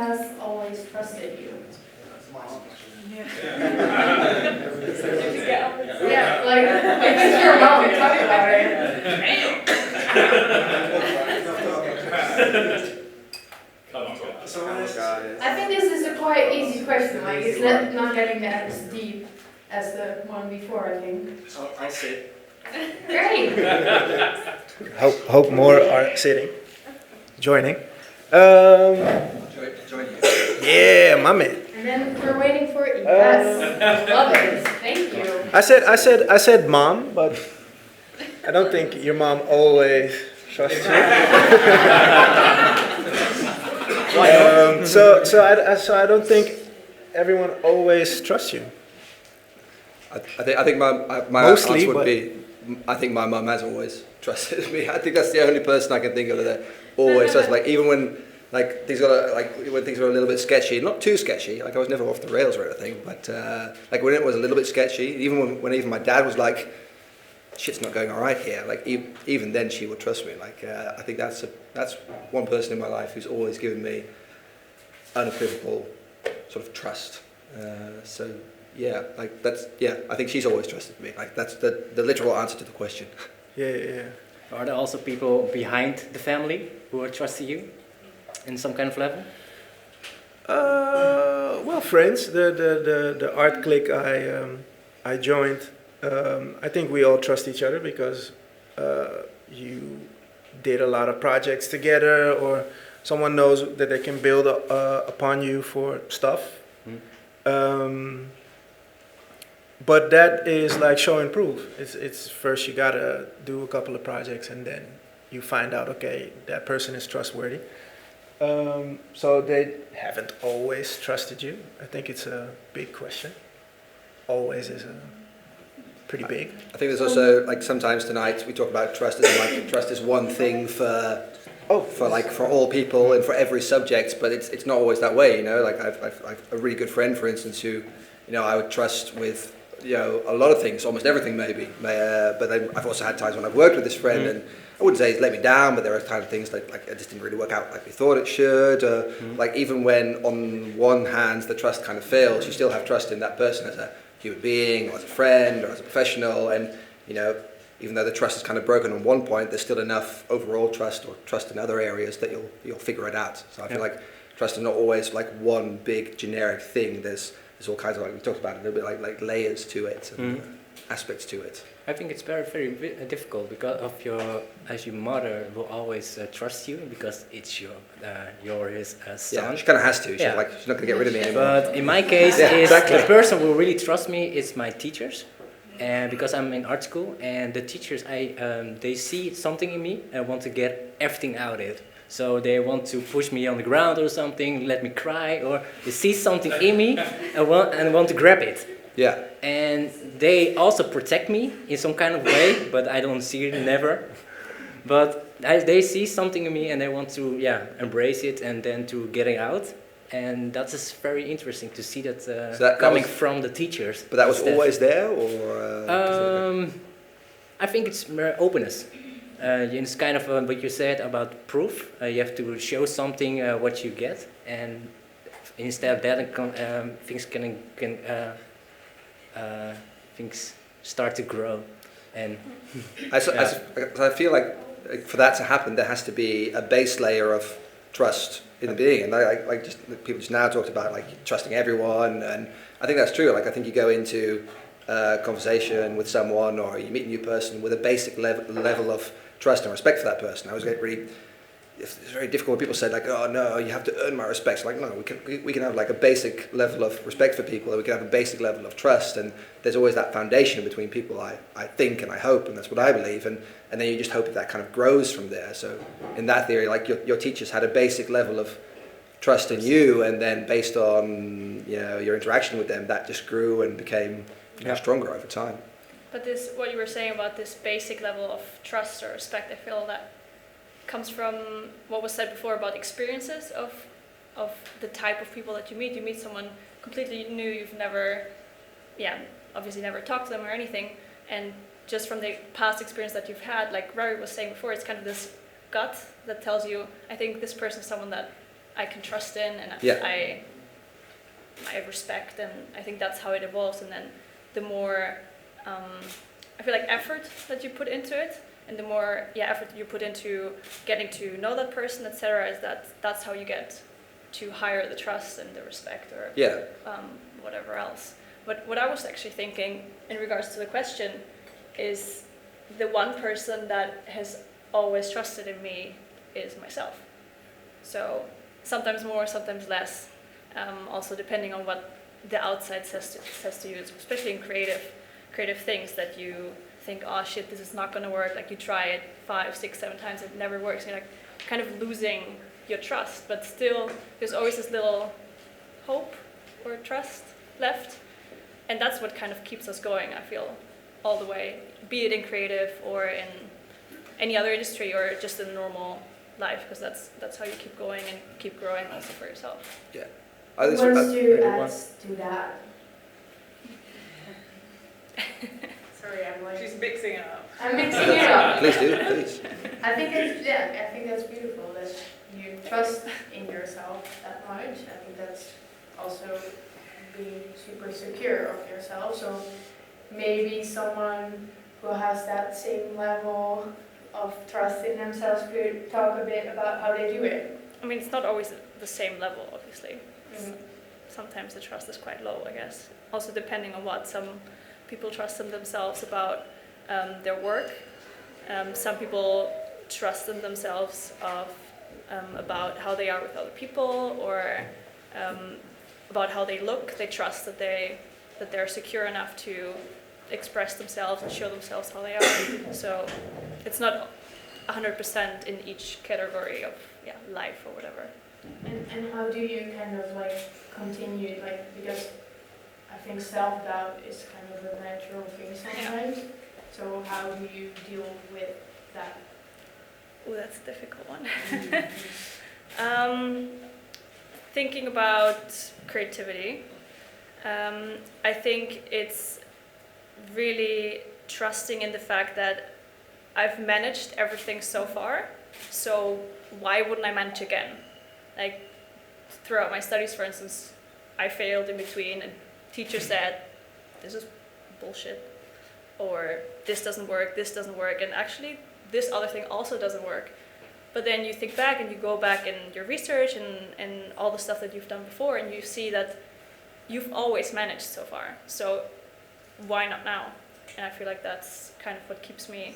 has always trusted you? Yeah, like it's your mom talking about it. I think this is a quite easy question. Like it's not getting as deep as the one before. I think. I'll sit. Great. Hope more are sitting, joining. Join you. Yeah, my man. And then we're waiting for yes. Love it. Thank you. I said mom, but I don't think your mom always trusts you. So I don't think everyone always trusts you. I think my Mostly, answer would but- be, I think my mum has always trusted me. I think that's the only person I can think of that always does. Like even when when things are a little bit sketchy, not too sketchy. Like I was never off the rails or anything, but like when it was a little bit sketchy, even when my dad was like, "Shit's not going all right here." Like even then she would trust me. Like I think that's one person in my life who's always given me unequivocal sort of trust. So yeah, like I think she's always trusted me. Like that's the literal answer to the question. Yeah. Are there also people behind the family who are trusting you in some kind of level? Well, friends, the art clique I joined. I think we all trust each other because you did a lot of projects together, or someone knows that they can build upon you for stuff. But that is like show and prove. It's first you gotta do a couple of projects and then you find out, okay, that person is trustworthy. So they haven't always trusted you. I think it's a big question. Always is pretty big. I think there's also like sometimes tonight we talk about trust as like trust is one thing for all people and for every subject, but it's not always that way. You know, like I've a really good friend, for instance, who I would trust with a lot of things, almost everything maybe. But then I've also had times when I've worked with this friend and I wouldn't say he's let me down, but there are kind of things that like it just didn't really work out like we thought it should. Like even when on one hand the trust kind of fails, you still have trust in that person as a human being or as a friend or as a professional, and even though the trust is kind of broken on one point, there's still enough overall trust or trust in other areas that you'll figure it out. So I feel like trust is not always like one big generic thing. There's all kinds of, like we talked about, a little bit like layers to it and aspects to it. I think it's very, very difficult because of as your mother will always trust you because it's your his son. Yeah, she kind of has to. She's not going to get rid of me anymore. But in my case, the person who really trusts me is my teachers, and because I'm in art school, and the teachers they see something in me and want to get everything out of it. So they want to push me on the ground or something, let me cry, or they see something in me and want to grab it. Yeah. And they also protect me in some kind of way, but I don't see it never. But they see something in me and they want to embrace it and then to get it out. And that is very interesting to see that, coming from the teachers. But that was always there, or? I think it's more openness. It's kind of what you said about proof. You have to show something what you get, and instead of that, things start to grow. And I feel like for that to happen, there has to be a base layer of trust in the being. And people just now talked about like trusting everyone, and I think that's true. Like I think you go into a conversation with someone, or you meet a new person with a basic level of trust and respect for that person. I was it's very difficult when people say like, oh no, you have to earn my respect. So like, no, we can have like a basic level of respect for people, and we can have a basic level of trust, and there's always that foundation between people, I think and I hope, and that's what I believe, and then you just hope that kind of grows from there. So in that theory, like your teachers had a basic level of trust in you, and then based on your interaction with them, that just grew and became stronger over time. But what you were saying about this basic level of trust or respect, I feel that comes from what was said before about experiences of the type of people that you meet. You meet someone completely new, you've never, obviously never talked to them or anything, and just from the past experience that you've had, like Rory was saying before, it's kind of this gut that tells you, I think this person is someone that I can trust in, and Yeah. I respect, and I think that's how it evolves. And then the more I feel like effort that you put into it, and the more effort that you put into getting to know that person, etc., is that's how you get to higher the trust and the respect, or whatever else. But what I was actually thinking in regards to the question is the one person that has always trusted in me is myself. So sometimes more, sometimes less. Also depending on what the outside says to you, especially in creative things that you think, oh shit, this is not going to work. Like you try it 5, 6, 7 times, it never works. You're like kind of losing your trust, but still there's always this little hope or trust left. And that's what kind of keeps us going, I feel, all the way, be it in creative or in any other industry or just in normal life, because that's how you keep going and keep growing also for yourself. Yeah. Who wants to add to that? Sorry, I'm like... She's mixing it up. I'm mixing it up. Please do, please. I think that's beautiful that you trust in yourself that much. I think that's also being super secure of yourself. So maybe someone who has that same level of trust in themselves could talk a bit about how they do it. I mean, it's not always the same level, obviously. Sometimes the trust is quite low, I guess. Also depending on what. Some people trust in themselves about their work. Some people trust in themselves about how they are with other people, or about how they look. They trust that they're secure enough to express themselves and show themselves how they are. So it's not 100% in each category of life or whatever. And how do you kind of like continue, like, because I think self-doubt is kind of a natural thing sometimes. Yeah. So how do you deal with that? Oh, that's a difficult one. Thinking about creativity, I think it's really trusting in the fact that I've managed everything so far, so why wouldn't I manage again? Like, throughout my studies, for instance, I failed in between, and teacher said, this is bullshit, or this doesn't work, and actually this other thing also doesn't work. But then you think back and you go back in your research and all the stuff that you've done before, and you see that you've always managed so far, so why not now? And I feel like that's kind of what keeps me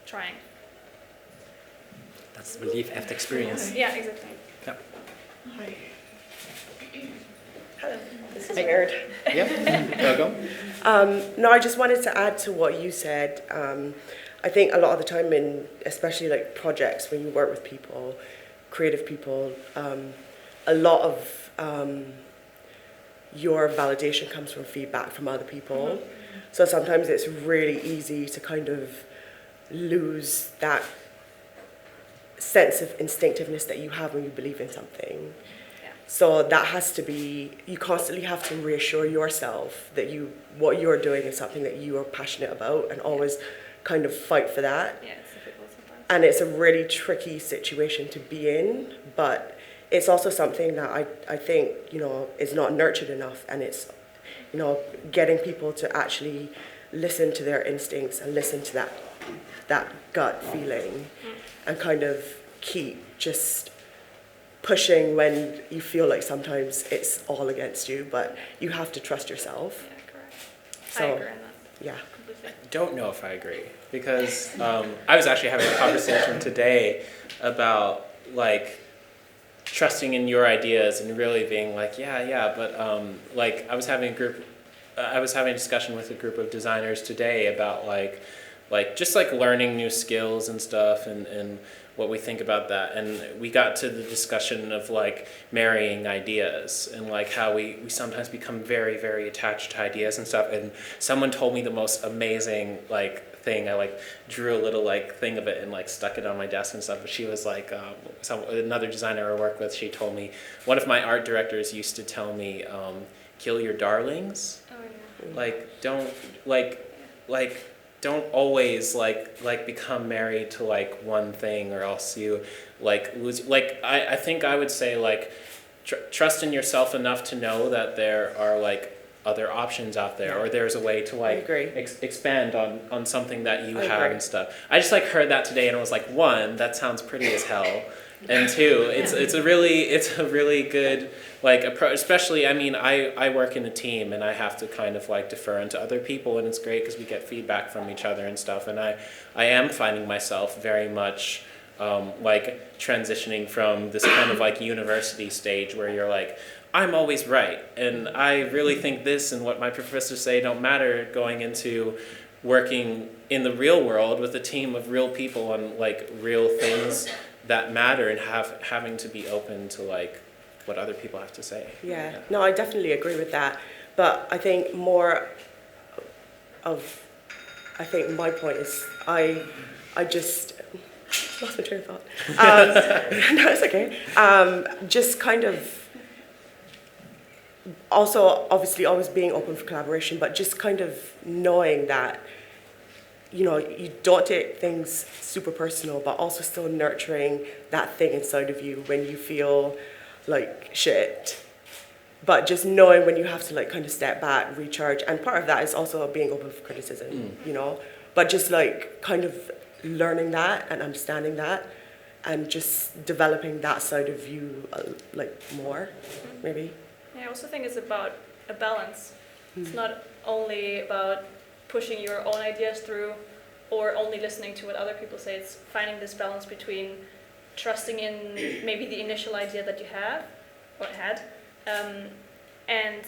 trying. That's belief after experience. Yeah, exactly. Yeah. Hi. Hello. This is weird. Yeah. Welcome. No, I just wanted to add to what you said. I think a lot of the time especially like projects, when you work with people, creative people, a lot of your validation comes from feedback from other people. Mm-hmm. So sometimes it's really easy to kind of lose that sense of instinctiveness that you have when you believe in something. Yeah. So that has to be, you constantly have to reassure yourself that what you're doing is something that you are passionate about, and always kind of fight for that. Yeah, it's difficult sometimes. And it's a really tricky situation to be in, but it's also something that I think, is not nurtured enough, and it's, getting people to actually listen to their instincts and listen to that gut feeling, and kind of keep just pushing when you feel like sometimes it's all against you, but you have to trust yourself. Yeah, correct. So, I agree on that. Yeah. Completely. I don't know if I agree, because I was actually having a conversation today about like trusting in your ideas and really being like, but like I was having a discussion with a group of designers today about like just like learning new skills and stuff, and what we think about that. And we got to the discussion of like marrying ideas, and like how we sometimes become very, very attached to ideas and stuff. And someone told me the most amazing like thing. I like drew a little like thing of it and like stuck it on my desk and stuff. But she was like, another designer I work with, she told me, one of my art directors used to tell me, kill your darlings. Oh, yeah. Like, don't, don't always like become married to like one thing, or else you like lose. Like I think I would say like trust in yourself enough to know that there are like other options out there, or there's a way to like expand on something that you have and stuff. I just like heard that today and I was like, one, that sounds pretty as hell, and two, it's a really good like approach. Especially, I mean, I work in a team and I have to kind of like defer into other people, and it's great because we get feedback from each other and stuff. And I am finding myself very much like transitioning from this kind of like university stage where you're like, I'm always right, and I really think this and what my professors say don't matter, going into working in the real world with a team of real people on like real things that matter, and having to be open to like what other people have to say. Yeah, no, I definitely agree with that. But I think my point is I just lost my train of thought. No, it's okay. Just kind of also obviously always being open for collaboration, but just kind of knowing that, you know, you don't take things super personal, but also still nurturing that thing inside of you when you feel like shit. But just knowing when you have to like kind of step back, recharge, and part of that is also being open for criticism, you know. But just like kind of learning that and understanding that, and just developing that side of you like more, maybe. I also think it's about a balance. It's not only about pushing your own ideas through or only listening to what other people say. It's finding this balance between trusting in maybe the initial idea that you have or had, and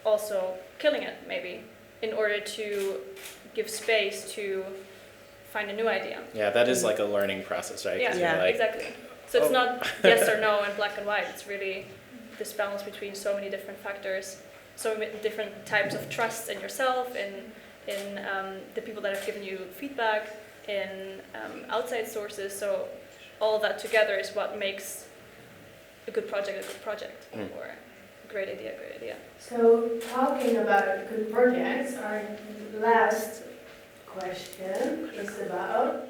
also killing it maybe in order to give space to find a new idea. Yeah, that is like a learning process, right? Yeah, like, exactly. So it's not yes or no and black and white. It's really this balance between so many different factors, so many different types of trust in yourself, in the people that have given you feedback, in outside sources. So all that together is what makes a good project, or a great idea, a great idea. So talking about good projects, our last question is about